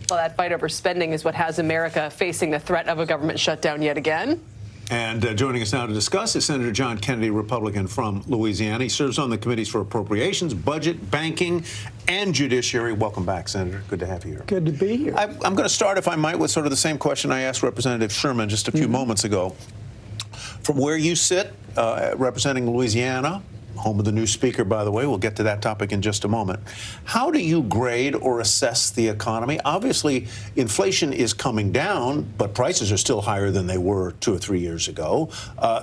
Well, that fight over spending is what has America facing the threat of a government shutdown yet again. And joining us now to discuss is Senator John Kennedy, Republican from Louisiana. He serves on the committees for Appropriations, Budget, Banking, and Judiciary. Welcome back, Senator. Good to have you here. Good to be here. I'm going to start, if I might, with sort of the same question I asked Representative Sherman just a few moments ago. From where you sit, representing Louisiana, home of the new speaker, by the way, we'll get to that topic in just a moment. How do you grade or assess the economy? Obviously, inflation is coming down, but prices are still higher than they were 2 or 3 years ago.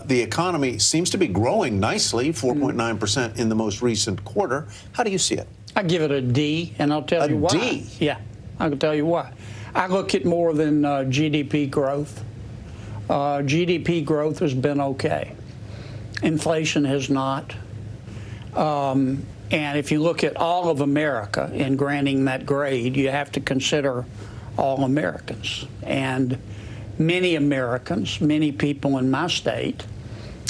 The economy seems to be growing nicely, 4.9% in the most recent quarter. How do you see it? I give it a D, and I'll tell you why. A D? Yeah, I'll tell you why. I look at more than GDP growth. GDP growth has been okay. Inflation has not. And if you look at all of America in granting that grade, you have to consider all Americans. And many Americans, many people in my state,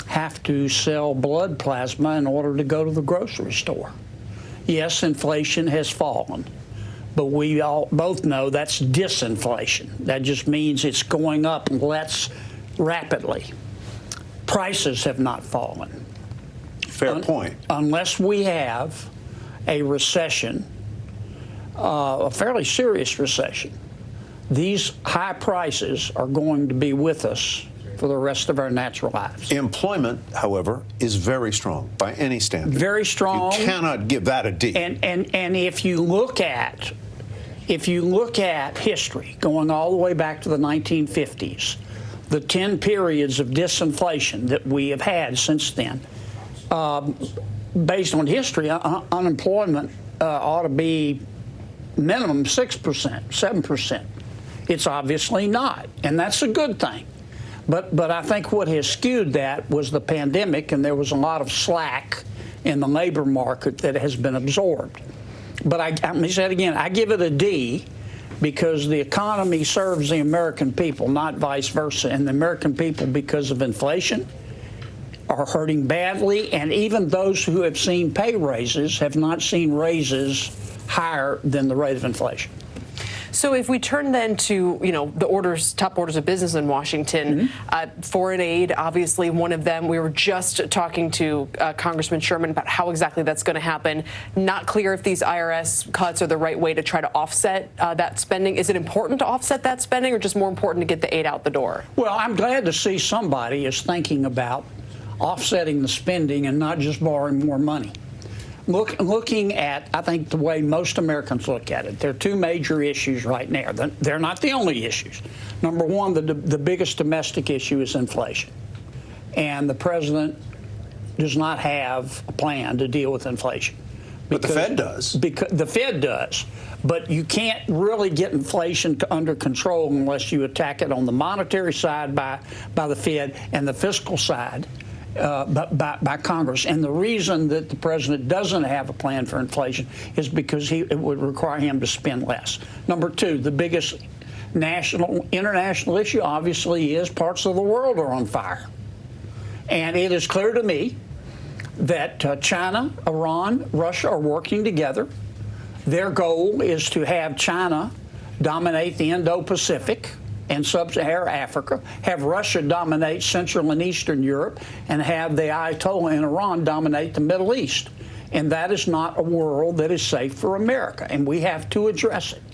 have to sell blood plasma in order to go to the grocery store. Yes, inflation has fallen, but we all both know that's disinflation. That just means it's going up less rapidly. Prices have not fallen. Fair point. Unless we have a recession, a fairly serious recession, these high prices are going to be with us for the rest of our natural lives. Employment, however, is very strong by any standard. Very strong. You cannot give that a D. And if you look at history, going all the way back to the 1950s, the 10 periods of disinflation that we have had since then, based on history, unemployment ought to be minimum 6%, 7%. It's obviously not, and that's a good thing. But I think what has skewed that was the pandemic, and there was a lot of slack in the labor market that has been absorbed. But let me say it again, I give it a D because the economy serves the American people, not vice versa. And the American people, because of inflation, are hurting badly, and even those who have seen pay raises have not seen raises higher than the rate of inflation. So if we turn then to, the top orders of business in Washington, foreign aid, obviously one of them. We were just talking to Congressman Sherman about how exactly that's going to happen. Not clear if these IRS cuts are the right way to try to offset that spending. Is it important to offset that spending, or just more important to get the aid out the door? Well, I'm glad to see somebody is thinking about offsetting the spending and not just borrowing more money. Looking at, I think, the way most Americans look at it, there are two major issues right now. They're not the only issues. Number one, the biggest domestic issue is inflation. And the president does not have a plan to deal with inflation. But the Fed does. Because the Fed does. But you can't really get inflation under control unless you attack it on the monetary side by the Fed and the fiscal side by Congress. And the reason that the president doesn't have a plan for inflation is because it would require him to spend less. Number two, the biggest international issue obviously is parts of the world are on fire. And it is clear to me that China, Iran, Russia are working together. Their goal is to have China dominate the Indo-Pacific and sub-Saharan Africa, have Russia dominate Central and Eastern Europe, and have the Ayatollah in Iran dominate the Middle East. And that is not a world that is safe for America, and we have to address it.